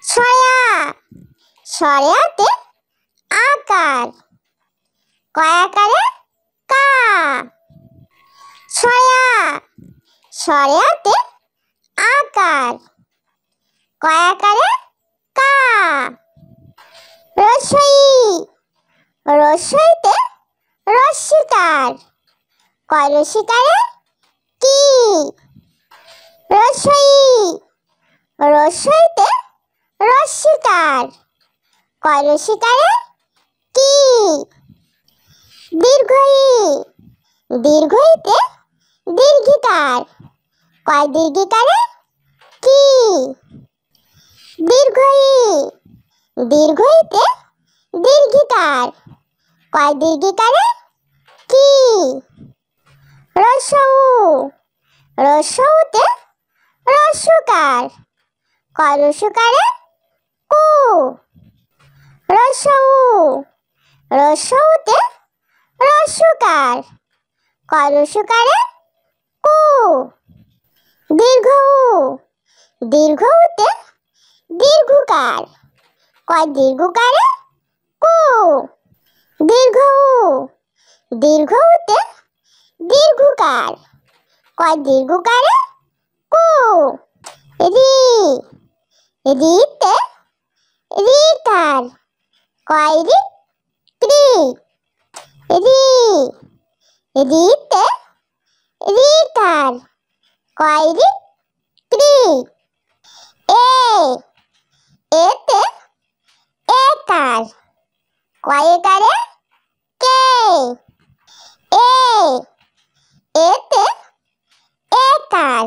Soya ছয়াতে আকার কয়াকারে কা। Soya ছয়াতে আকার কয়াকারে কা। রসই রসইতে রস্যিকার কয় রসিকারে কি। রসই রসইতে রস্যিকার কয় রসিকারে কি। দীর্ঘই দীর্ঘইতে দীর্ঘিকার কয় দীর্ঘিকারে কি। দীর্ঘই দীর্ঘইতে দীর্ঘিকার কয় দীর্ঘিকারে কি। রসৌ রসৌতে রস্যকার কয় রস্যকারে কু। রসৌ রসৌতে রস্যকার কয় রস্যকারে কু। দীর্ঘ দীর্ঘতে দীর্ঘকার কয় দীর্ঘকারে কু। দীর্ঘ দীর্ঘতে দীর্ঘকার কয় দীর্ঘকারে কু। রি রিতে রিকার কয় রি ক্রি। রি রিতে রিকার কয় রি ক্রি। এতে একার কয় একারে কে। এতে একার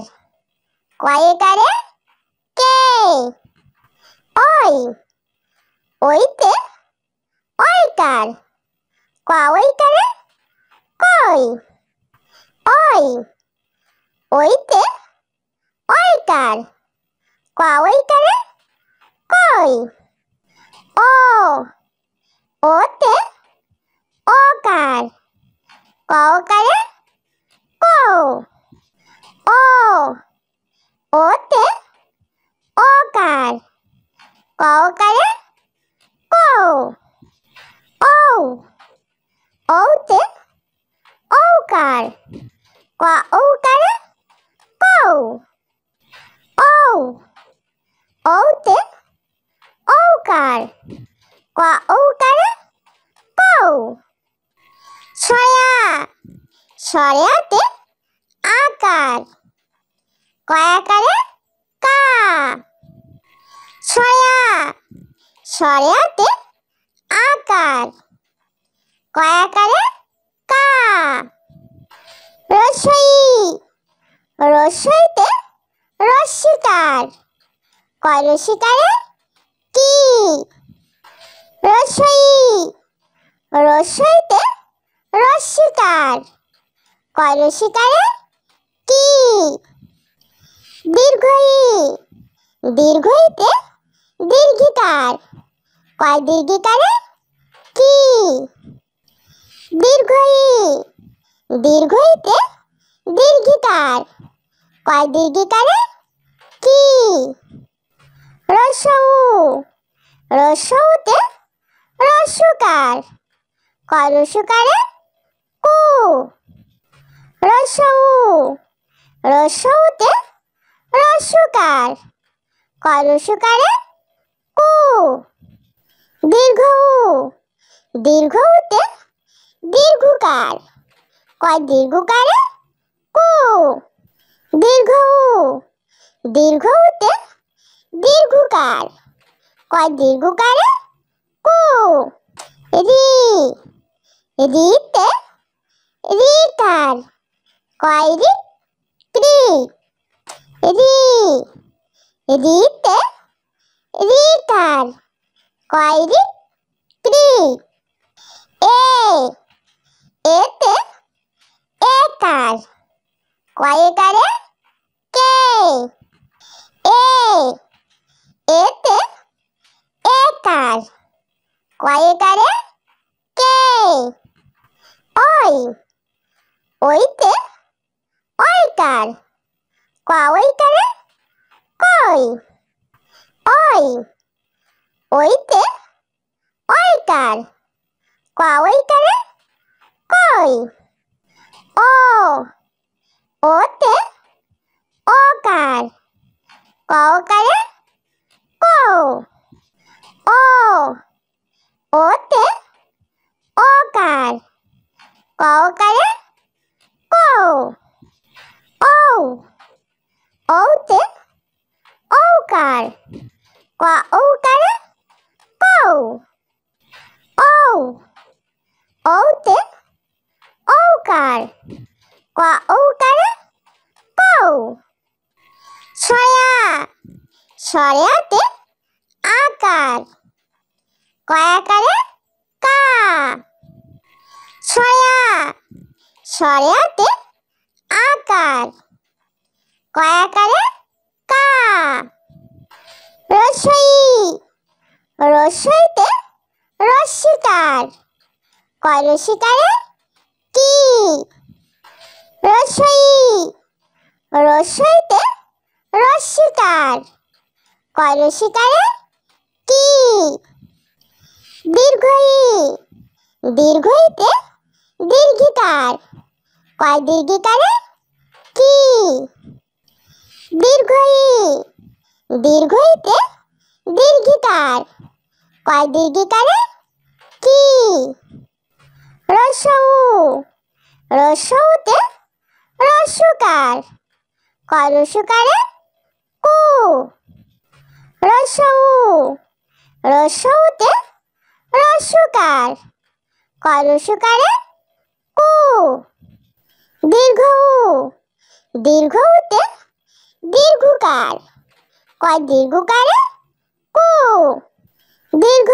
কয় একারে কে। ওই ওইতে ওইকার কয় ওইকারে কই। ওই ওইতে ওইকার কয় ওইকারে কই। ও ওতে ওকার কয় ওকারে কও। ও ওতে ওকার কয় ওকারে কও। ঔ ঔতে ঔকার কয় ঔকারে কও। ঔ ঔতে ঔকার কয় ঔকারে কও। ছয়া ছয়াতে আকার কয়াকারে কা। ছয়া ছয়াতে আকার কয়াকারে কা। রসই রসইতে রস্যিকার কয় রসিকারে কি। রসই রসইতে রস্যিকার কয় রসিকারে কি। দীর্ঘই দীর্ঘইতে দীর্ঘিকার কয় দীর্ঘিকারে কি। দীর্ঘই দীর্ঘইতে দীর্ঘিকার কয় দীর্ঘিকারে কি। রসৌ রসৌতে রস্যকার কয় রস্যকারে কু। রসৌ রসৌতে রস্যকার কয় রস্যকারে কু। দীর্ঘ দীর্ঘতে দীর্ঘকার কয় দীর্ঘকারে কু। দীর্ঘ দীর্ঘতে দীর্ঘকার কয় দীর্ঘকারে কু। রি রিতে রিকার কয় রি ক্রি। রি রিতে রিকার কয় রি ক্রি। এতে একার কয় একারে কে। এতে একার কয় একারে কে। ওই ওইতে ওইকার কয় ওইকারে কই। ওই ওইতে ওইকার ওইকারে কই। ও ওতে ওকার ওকারে কৌ। ও ওতে ওকার ওকারে কৌ। ও ওতে ওকার ওকারে কৌ। ও ওতে ওকার ওকারে কৌ। ছয়া ছয়াতে আকার আকারে কা। ছয়া ছয়াতে আকার আকারে কা। রসই রসইতে রস্যিকার রস্যিকারে কি। রসই রসইতে রস্যিকার রস্যিকারে কি। দীর্ঘই দীর্ঘইতে দীর্ঘিকার দীর্ঘিকারে কি। দীর্ঘই দীর্ঘইতে দীর্ঘিকার দীর্ঘিকারে কি। রসৌ রসৌতে রস্যকার রস্যকারে কু। রসৌ রসৌতে রস্যকার রস্যকারে কু। দীর্ঘ দীর্ঘতে দীর্ঘকার দীর্ঘকারে কু। দীর্ঘ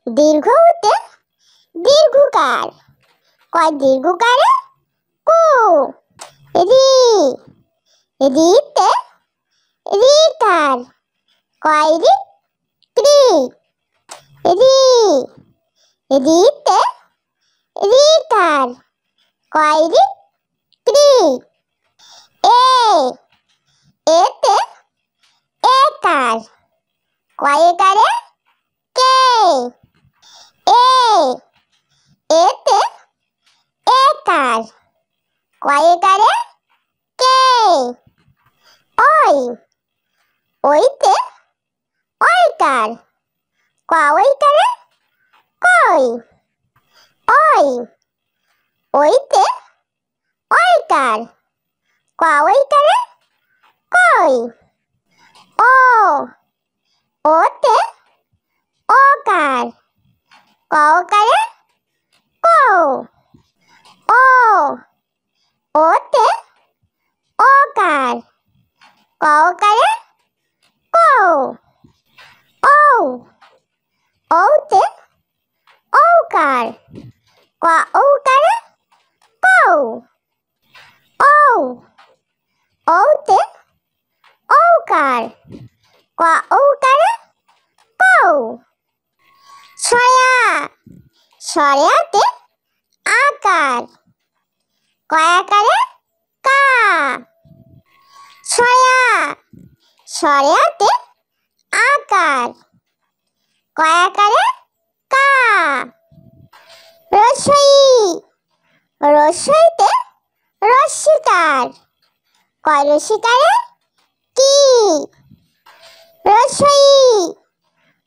দীর্ঘতে দীর্ঘকার দীর্ঘকারে কু। রি রিতে রিকার রি ক্রি। রি রিতে রিকার রি ক্রি। এ এতে একার একারে কে। এ এতে একার একারে কে। ওই ওইতে ওইকার ওইকারে কই। ওই ওইতে ওইকার ওইকারে কই। ও ওতে ওকার ওকারে কৌ। ও ওতে ওকার ওকারে কৌ। ও ওতে ওকার ওকারে কৌ। ও ওতে ওকার ওকারে কৌ। ছয়া ছয়াতে আকার আকারে কা। ছয়া ছয়াতে আকার আকারে কা। রসই রসইতে রস্যিকার রস্যিকারে কি। রসই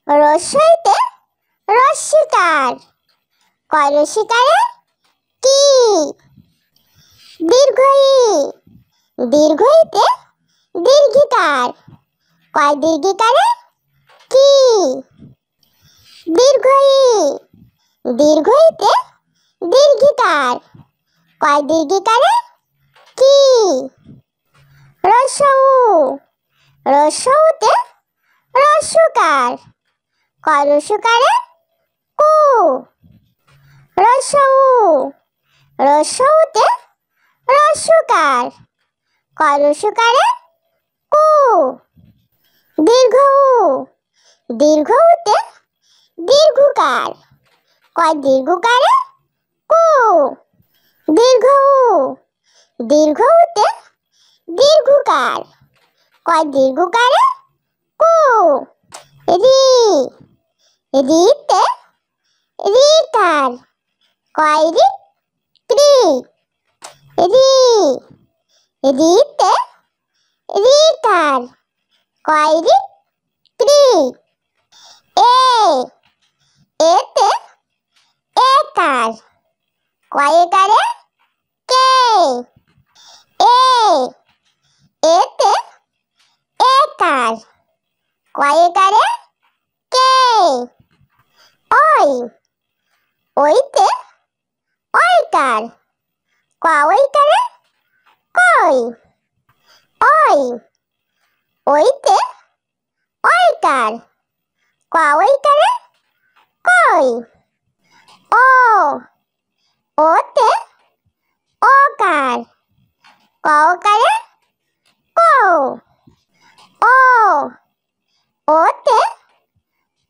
রসইতে রস্যিকার রস্যিকারে কি। দীর্ঘই দীর্ঘইতে দীর্ঘিকার দীর্ঘিকারে কি। দীর্ঘই দীর্ঘইতে দীর্ঘিকার দীর্ঘিকারে কি। রসৌ রসৌতে রস্যকার রস্যকারে কু। রসৌ রসৌতে রস্যকার রস্যকারে কু। দীর্ঘ দীর্ঘতে দীর্ঘকার দীর্ঘকারে কু। দীর্ঘ দীর্ঘতে দীর্ঘকার দীর্ঘকারে কু। রি রিতে রিকার কয়রি ক্রি রি রিতে রিকার কয়রি ক্রি এ এতে একার কয়কারে কে এ এতে একার কয়কারে কে ওই ওইতে ওইকার কয়কারে কই ওই ওইতে ওইকার কয়কারে কই ও ওতে ওকার কয়কারে কও ও ওতে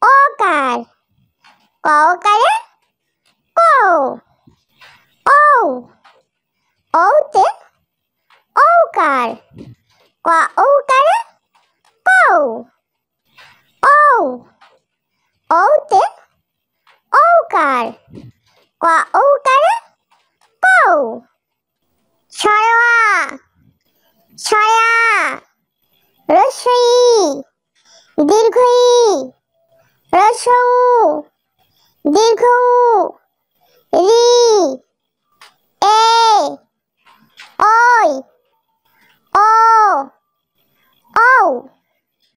ওকার কয়কারে কও ও ওতে ওকার কয়কারে কও ও ওতে ওকার কয়কারে কও ছড়া ছড়া রস্বই দীর্ঘই রস্বউ দীর্ঘউ রি এ ওই ও ঔ